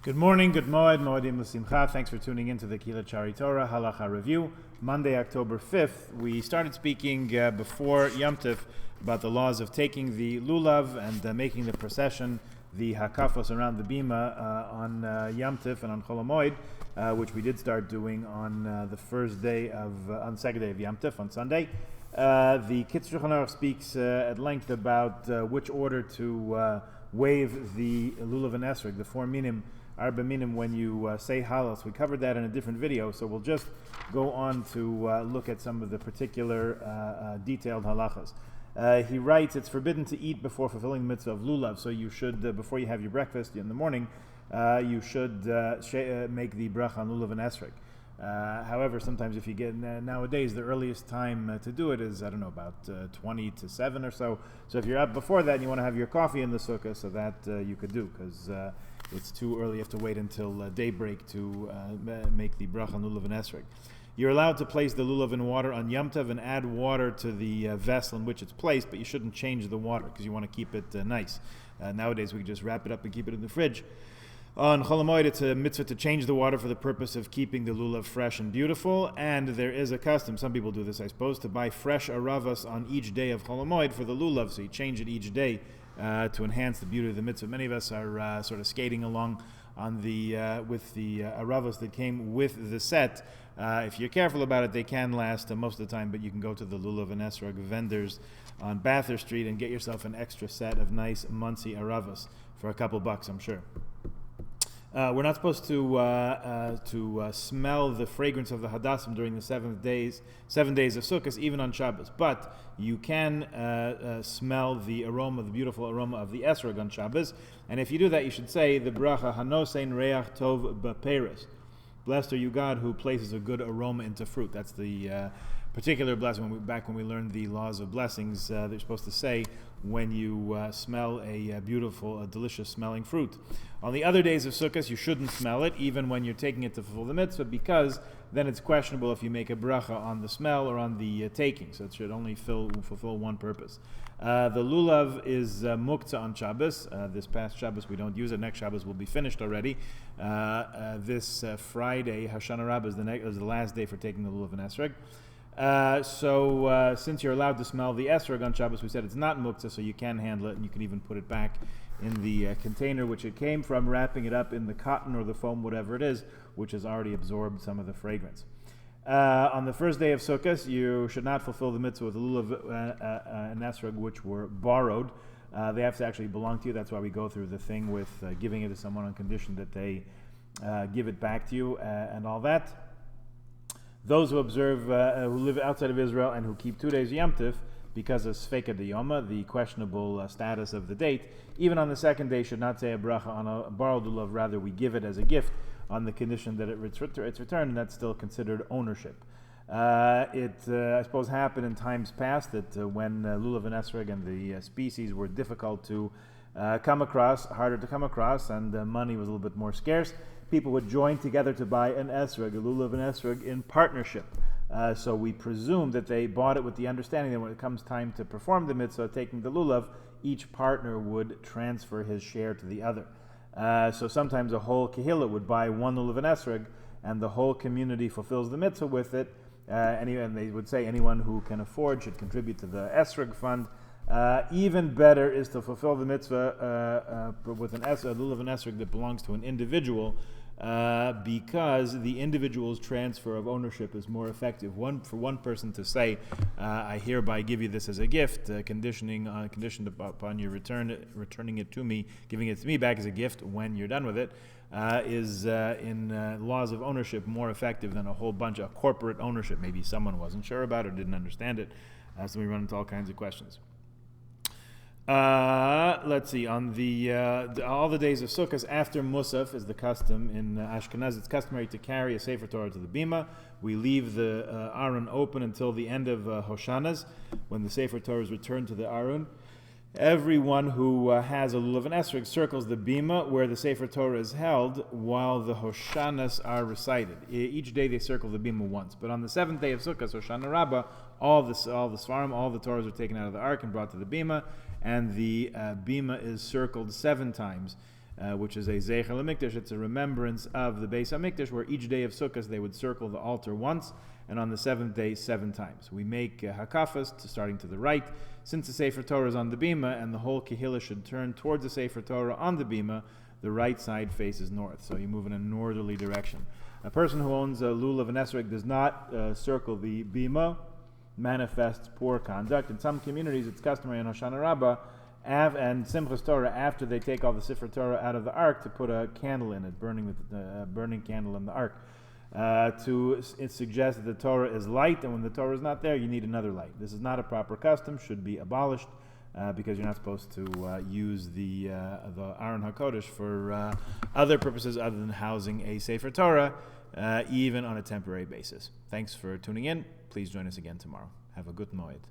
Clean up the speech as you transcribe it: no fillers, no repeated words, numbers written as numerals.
Good morning, good moedim l'simcha. Thanks for tuning in to the Kila Chari Torah Halachos Review. Monday, October 5th, we started speaking before Yom Tov about the laws of taking the lulav and making the procession, the hakafos around the bima on Yom Tov and on Chol HaMoed, which we did start doing on the second day of Yom Tov, on Sunday. The Kitzur Shulchan Aruch speaks at length about which order to wave the lulav and esrog, the four minim, Arba minim, when you say halos. We covered that in a different video, so we'll just go on to look at some of the particular detailed halachas. He writes, it's forbidden to eat before fulfilling the mitzvah of lulav, so you should, before you have your breakfast in the morning, you should make the bracha on lulav and esrog. However, sometimes if you get, nowadays, the earliest time to do it is, about 20 to 7 or so. So if you're up before that and you want to have your coffee in the sukkah, so that you could do, because it's too early. You have to wait until daybreak to make the bracha on lulav and esrog. You're allowed to place the lulav in water on Yom Tov and add water to the vessel in which it's placed, but you shouldn't change the water because you want to keep it nice. Nowadays, we can just wrap it up and keep it in the fridge. On Chol HaMoed, it's a mitzvah to change the water for the purpose of keeping the lulav fresh and beautiful, and there is a custom, some people do this I suppose, to buy fresh aravas on each day of Chol HaMoed for the lulav, so you change it each day to enhance the beauty of the mitzvah. Many of us are sort of skating along on the with the aravas that came with the set. If you're careful about it, they can last most of the time, but you can go to the lulav and esrog vendors on Bathurst Street and get yourself an extra set of nice Muncie aravas for a couple bucks, I'm sure. We're not supposed to smell the fragrance of the hadassim during the 7 days of Sukkot, even on Shabbos. But you can smell the aroma, the beautiful aroma of the esrog on Shabbos. And if you do that, you should say the bracha hanosein reach tov b'peres. Blessed are you, God, who places a good aroma into fruit. That's the particular blessing. Back when we learned the laws of blessings, they're supposed to say when you smell a beautiful, delicious smelling fruit. On the other days of Sukkot, you shouldn't smell it, even when you're taking it to fulfill the mitzvah, because then it's questionable if you make a bracha on the smell or on the taking. So it should only fulfill one purpose. The lulav is muktzah on Shabbos. This past Shabbos we don't use it. Next Shabbos will be finished already. This Friday, Hoshana Rabbah, is the last day for taking the lulav and esrog. So since you're allowed to smell the esrog on Shabbos, we said it's not muktzah, so you can handle it, and you can even put it back in the container which it came from, wrapping it up in the cotton or the foam, whatever it is, which has already absorbed some of the fragrance. On the first day of Sukkot, you should not fulfill the mitzvah with the lulav and esrog which were borrowed. They have to actually belong to you. That's why we go through the thing with giving it to someone on condition that they give it back to you and all that. Those who observe, who live outside of Israel and who keep 2 days Yom Tov, because of Sfeika Diyoma, the questionable status of the date, even on the second day should not say a bracha on a borrowed lulav. Rather, we give it as a gift on the condition that it's returned, and that's still considered ownership. I suppose, happened in times past that when lulav and esrog and the species were difficult to come across, harder to come across, and money was a little bit more scarce, people would join together to buy an esrog, a lulav and esrog, in partnership. So we presume that they bought it with the understanding that when it comes time to perform the mitzvah, taking the lulav, each partner would transfer his share to the other. So sometimes a whole kehillah would buy one lulav and esrog, and the whole community fulfills the mitzvah with it. And they would say anyone who can afford should contribute to the esrog fund. Even better is to fulfill the mitzvah with a lulav and esrog that belongs to an individual, because the individual's transfer of ownership is more effective. For one person to say, I hereby give you this as a gift, conditioned upon you returning it to me, giving it to me back as a gift when you're done with it, is in laws of ownership more effective than a whole bunch of corporate ownership. Maybe someone wasn't sure about it or didn't understand it, so we run into all kinds of questions. Let's see. On all the days of Sukkot after Musaf is the custom in Ashkenaz. It's customary to carry a Sefer Torah to the bima. We leave the Aron open until the end of Hoshanas, when the Sefer Torah is returned to the Aron. Everyone who has a lulav and esrog circles the bima where the Sefer Torah is held while the Hoshanas are recited. Each day they circle the bima once. But on the 7th day of Sukkot, Hoshana Rabbah, all the Svarim, all the Torahs are taken out of the ark and brought to the bima, and the bima is circled 7 times. which is a Zeicher HaMikdash. It's a remembrance of the Beis HaMikdash, where each day of Sukkot they would circle the altar once, and on the seventh day 7 times. We make hakafas starting to the right, since the Sefer Torah is on the bima, and the whole kehillah should turn towards the Sefer Torah on the bima. The right side faces north, so you move in a northerly direction. A person who owns a lulav and esrog does not circle the bima, manifests poor conduct. In some communities, it's customary in Hoshana Rabbah and Simchas Torah, after they take all the Sefer Torah out of the ark, to put a candle in it, burning candle in the ark. It suggests that the Torah is light, and when the Torah is not there, you need another light. This is not a proper custom, should be abolished, because you're not supposed to use the Aron HaKodesh for other purposes other than housing a Sefer Torah, even on a temporary basis. Thanks for tuning in. Please join us again tomorrow. Have a good moed.